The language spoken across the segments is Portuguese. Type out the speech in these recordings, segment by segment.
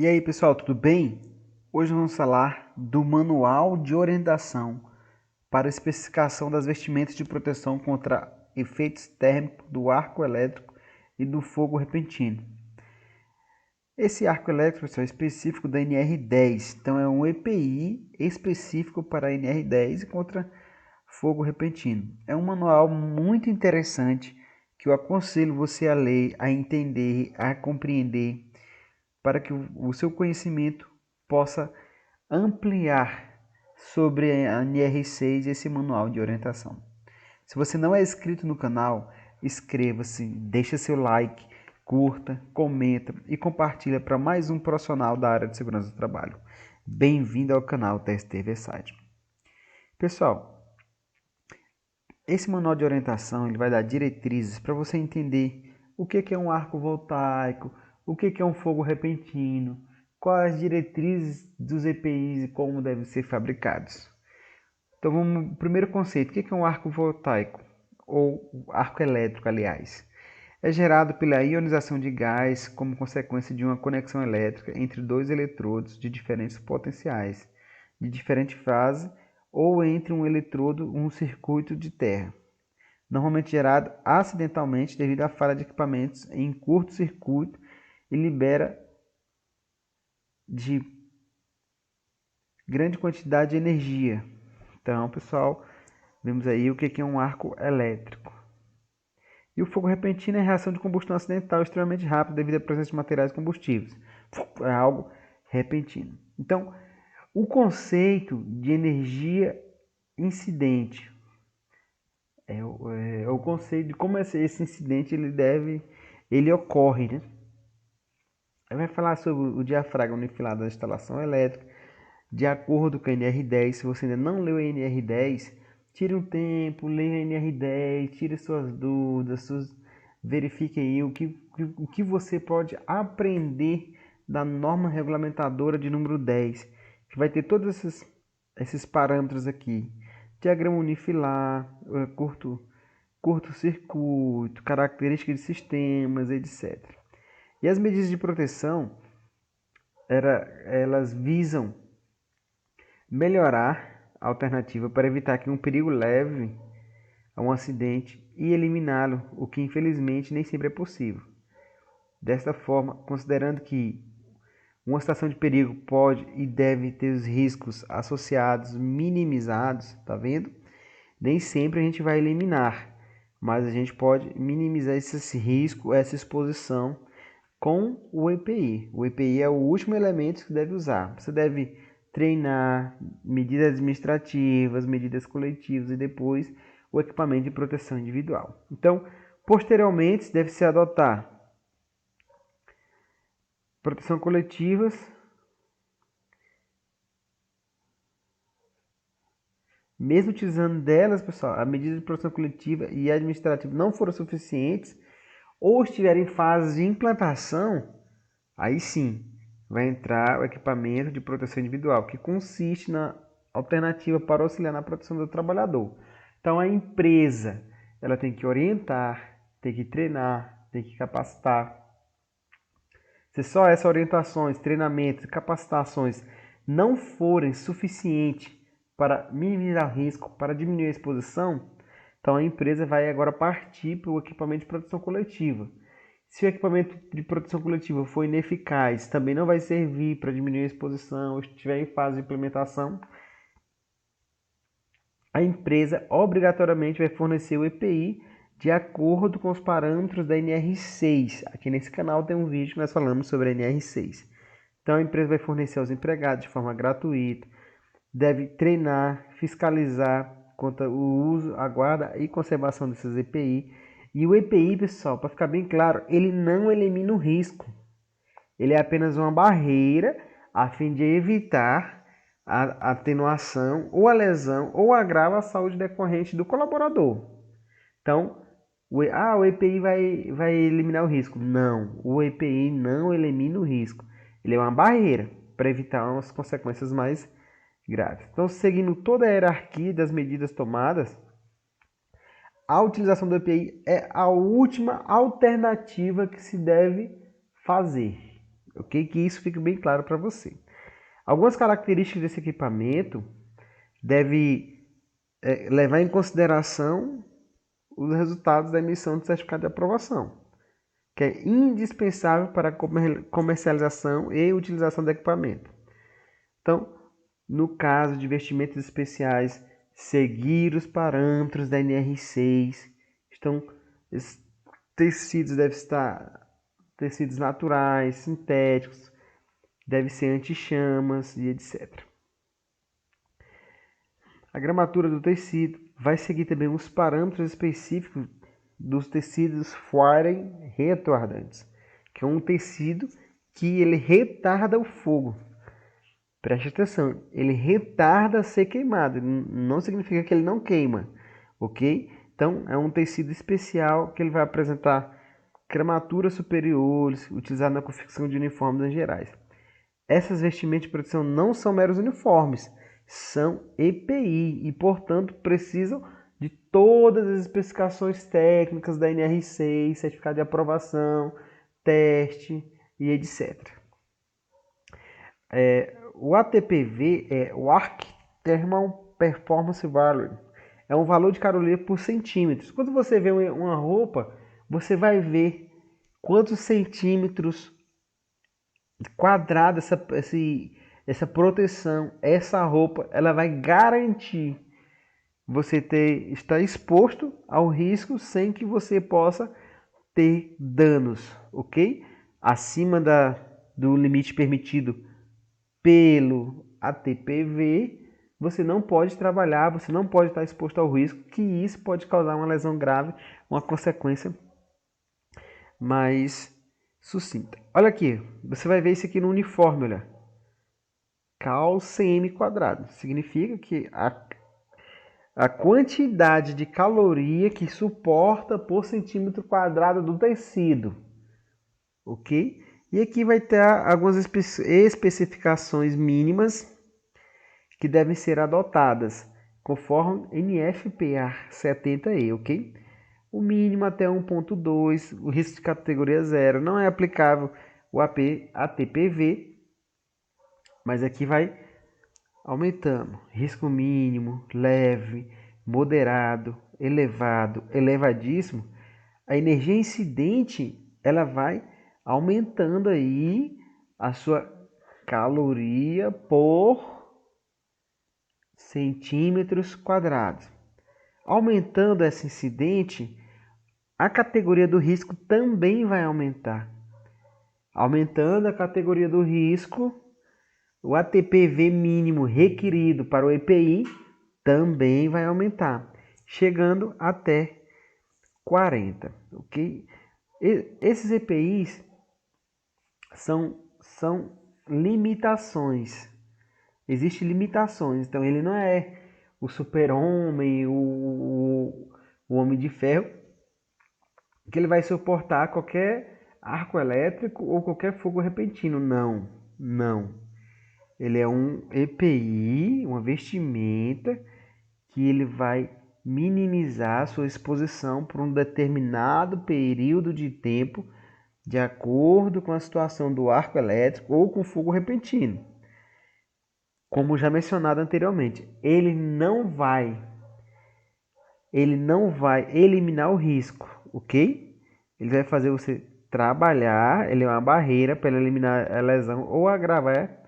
E aí, pessoal, tudo bem? Hoje vamos falar do Manual de Orientação para especificação das vestimentas de proteção contra efeitos térmicos do arco elétrico e do fogo repentino. Esse arco elétrico, pessoal, é específico da NR10, então é um EPI específico para a NR10 e contra fogo repentino. É um manual muito interessante que eu aconselho você a ler, a entender, a compreender, para que o seu conhecimento possa ampliar sobre a NR6 e esse manual de orientação. Se você não é inscrito no canal, inscreva-se, deixa seu like, curta, comenta e compartilha para mais um profissional da área de segurança do trabalho. Bem-vindo ao canal TST Versátil. Pessoal, esse manual de orientação ele vai dar diretrizes para você entender o que é um arco voltaico, o que é um fogo repentino, quais as diretrizes dos EPIs e como devem ser fabricados. Então, vamos primeiro conceito, o que é um arco voltaico? Ou arco elétrico, aliás. É gerado pela ionização de gás como consequência de uma conexão elétrica entre dois eletrodos de diferentes potenciais, de diferente fase, ou entre um eletrodo e um circuito de terra. Normalmente gerado acidentalmente devido à falha de equipamentos em curto-circuito e libera de grande quantidade de energia. Então, pessoal, vemos aí o que é um arco elétrico. E o fogo repentino é a reação de combustão acidental extremamente rápida devido à presença de materiais combustíveis. É algo repentino. Então, o conceito de energia incidente é o conceito de como esse incidente ele ocorre, né? Aí vai falar sobre o diafragma unifilado da instalação elétrica, de acordo com a NR10. Se você ainda não leu a NR10, tire um tempo, leia a NR10, tire suas dúvidas, verifique aí o que você pode aprender da norma regulamentadora de número 10, que vai ter todos esses parâmetros aqui. Diagrama unifilar, curto-circuito, características de sistemas, etc. E as medidas de proteção, elas visam melhorar a alternativa para evitar que um perigo leve a um acidente e eliminá-lo, o que infelizmente nem sempre é possível. Desta forma, considerando que uma situação de perigo pode e deve ter os riscos associados minimizados, tá vendo? Nem sempre a gente vai eliminar, mas a gente pode minimizar esse risco, essa exposição com o EPI. O EPI é o último elemento que deve usar. Você deve treinar medidas administrativas, medidas coletivas e depois o equipamento de proteção individual. Então, posteriormente, deve-se adotar proteção coletivas, mesmo utilizando delas, pessoal, a medida de proteção coletiva e administrativa não foram suficientes ou estiverem em fase de implantação, aí sim vai entrar o equipamento de proteção individual, que consiste na alternativa para auxiliar na proteção do trabalhador. Então a empresa ela tem que orientar, tem que treinar, tem que capacitar. Se só essas orientações, treinamentos, capacitações não forem suficientes para minimizar o risco, para diminuir a exposição, então a empresa vai agora partir para o equipamento de proteção coletiva. Se o equipamento de proteção coletiva for ineficaz, também não vai servir para diminuir a exposição, ou estiver em fase de implementação, a empresa obrigatoriamente vai fornecer o EPI de acordo com os parâmetros da NR6. Aqui nesse canal tem um vídeo que nós falamos sobre a NR6. Então a empresa vai fornecer aos empregados de forma gratuita, deve treinar, fiscalizar quanto ao uso, a guarda e conservação desses EPI. E o EPI, pessoal, para ficar bem claro, ele não elimina o risco. Ele é apenas uma barreira a fim de evitar a atenuação ou a lesão ou agravo à saúde decorrente do colaborador. Então, o EPI vai eliminar o risco. Não, o EPI não elimina o risco. Ele é uma barreira para evitar umas consequências mais graves. Então, seguindo toda a hierarquia das medidas tomadas, a utilização do EPI é a última alternativa que se deve fazer. ok? Que isso fique bem claro para você. Algumas características desse equipamento devem levar em consideração os resultados da emissão do certificado de aprovação, que é indispensável para a comercialização e utilização do equipamento. Então, no caso de investimentos especiais, seguir os parâmetros da NR6. Então, esses tecidos devem estar tecidos naturais, sintéticos, deve ser anti-chamas e etc. A gramatura do tecido vai seguir também os parâmetros específicos dos tecidos Fuaren retardantes, que é um tecido que ele retarda o fogo. Preste atenção, ele retarda ser queimado, não significa que ele não queima, ok? Então, é um tecido especial que ele vai apresentar gramaturas superiores, utilizado na confecção de uniformes em gerais. Essas vestimentas de proteção não são meros uniformes, são EPI e, portanto, precisam de todas as especificações técnicas da NR6, certificado de aprovação, teste e etc. O ATPV é o Arc Thermal Performance Value. É um valor de caloria por centímetros. Quando você vê uma roupa, você vai ver quantos centímetros quadrados essa proteção, essa roupa, ela vai garantir você estar exposto ao risco sem que você possa ter danos, ok? Acima do limite permitido pelo ATPV, você não pode trabalhar, você não pode estar exposto ao risco, que isso pode causar uma lesão grave, uma consequência mais sucinta. Olha aqui, você vai ver isso aqui no uniforme, olha. Cal/cm quadrado. Significa que a quantidade de caloria que suporta por centímetro quadrado do tecido, ok? E aqui vai ter algumas especificações mínimas que devem ser adotadas, conforme NFPA 70E, ok? O mínimo até 1.2, o risco de categoria 0 não é aplicável o ATPV, mas aqui vai aumentando. Risco mínimo, leve, moderado, elevado, elevadíssimo. A energia incidente, ela vai aumentando aí a sua caloria por centímetros quadrados. Aumentando essa incidente, a categoria do risco também vai aumentar. Aumentando a categoria do risco, o ATPV mínimo requerido para o EPI também vai aumentar, chegando até 40, ok? Esses EPIs são limitações. Existem limitações, então ele não é o super-homem, o homem de ferro, que ele vai suportar qualquer arco elétrico ou qualquer fogo repentino. Não, não. Ele é um EPI, uma vestimenta que ele vai minimizar sua exposição por um determinado período de tempo, de acordo com a situação do arco elétrico ou com fogo repentino. Como já mencionado anteriormente, ele não vai eliminar o risco, ok? Ele vai fazer você trabalhar, ele é uma barreira para eliminar a lesão ou agravar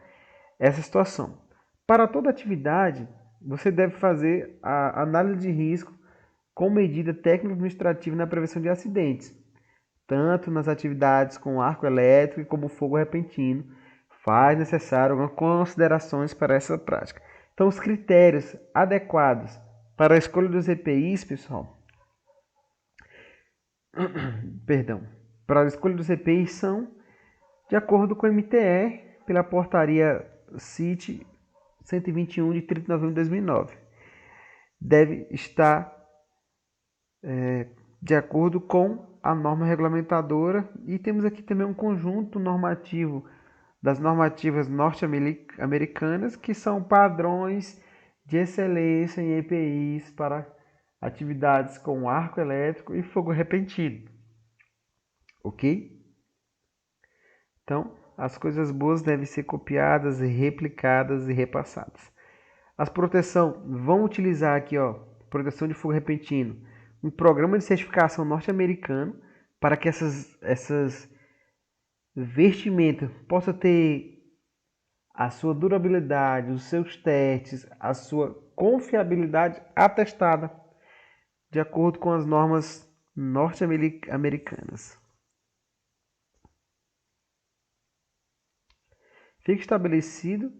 essa situação. Para toda atividade, você deve fazer a análise de risco com medida técnico-administrativa na prevenção de acidentes, tanto nas atividades com arco elétrico como fogo repentino. Faz necessário algumas considerações para essa prática. Então, os critérios adequados para a escolha dos EPIs, pessoal, para a escolha dos EPIs são de acordo com o MTE, pela portaria CIT 121 de 30 de novembro de 2009. Deve estar de acordo com a norma regulamentadora, e temos aqui também um conjunto normativo das normativas norte-americanas, que são padrões de excelência em EPIs para atividades com arco elétrico e fogo repentino. Ok? Então, As coisas boas devem ser copiadas, replicadas e repassadas. As proteção, vão utilizar aqui, ó, proteção de fogo repentino, um programa de certificação norte-americano para que essas vestimentas possam ter a sua durabilidade, os seus testes, a sua confiabilidade atestada de acordo com as normas norte-americanas. Fica estabelecido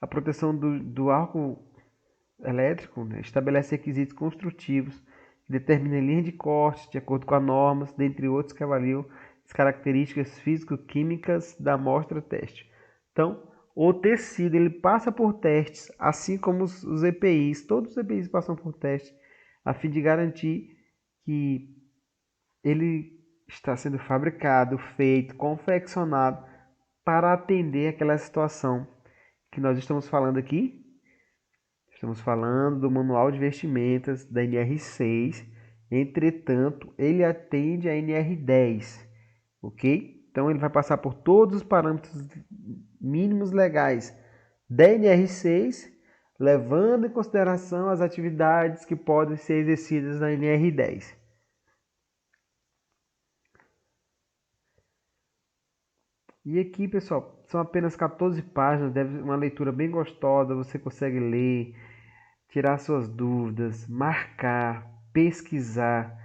a proteção do arco elétrico, né? Estabelece requisitos construtivos, determina linha de corte de acordo com as normas, dentre outros que avaliam as características físico-químicas da amostra teste. Então, o tecido ele passa por testes, assim como os EPIs, todos os EPIs passam por testes, a fim de garantir que ele está sendo fabricado, feito, confeccionado para atender aquela situação que nós estamos falando aqui. Estamos falando do Manual de Vestimentas da NR6, entretanto, ele atende a NR10, ok? Então, ele vai passar por todos os parâmetros mínimos legais da NR6, levando em consideração as atividades que podem ser exercidas na NR10. E aqui, pessoal, são apenas 14 páginas, deve uma leitura bem gostosa, você consegue ler, tirar suas dúvidas, marcar, pesquisar.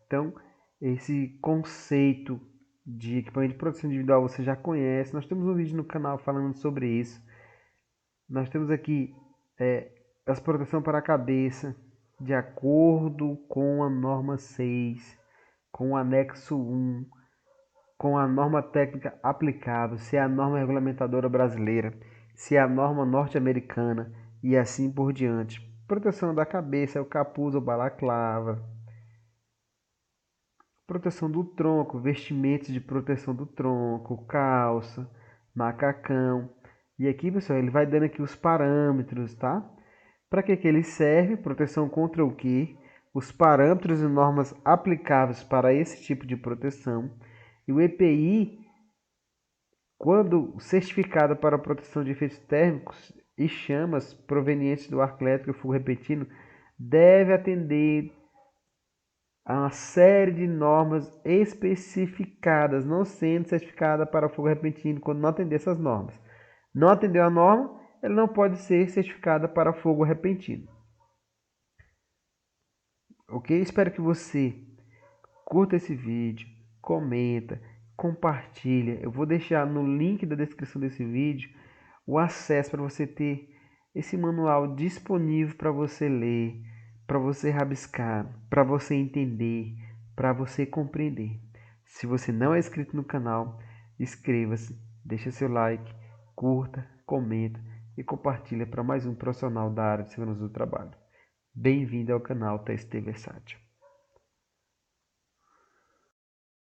Então, esse conceito de equipamento de proteção individual você já conhece. Nós temos um vídeo no canal falando sobre isso. Nós temos aqui as proteção para a cabeça, de acordo com a norma 6, com o anexo 1, com a norma técnica aplicável, se é a norma regulamentadora brasileira, se é a norma norte-americana e assim por diante. Proteção da cabeça é o capuz ou balaclava. Proteção do tronco, vestimentos de proteção do tronco, calça, macacão. E aqui, pessoal, ele vai dando aqui os parâmetros, tá? Para que ele serve? Proteção contra o quê? Os parâmetros e normas aplicáveis para esse tipo de proteção. E o EPI, quando certificado para a proteção de efeitos térmicos e chamas provenientes do arco elétrico e fogo repentino, deve atender a uma série de normas especificadas, não sendo certificada para fogo repentino quando não atender essas normas. Não atendeu a norma, ele não pode ser certificada para fogo repentino. Ok? Espero que você curta esse vídeo, comenta, compartilha. Eu vou deixar no link da descrição desse vídeo o acesso para você ter esse manual disponível para você ler, para você rabiscar, para você entender, para você compreender. Se você não é inscrito no canal, inscreva-se, deixa seu like, curta, comenta e compartilha para mais um profissional da área de segurança do trabalho. Bem-vindo ao canal TST Versátil.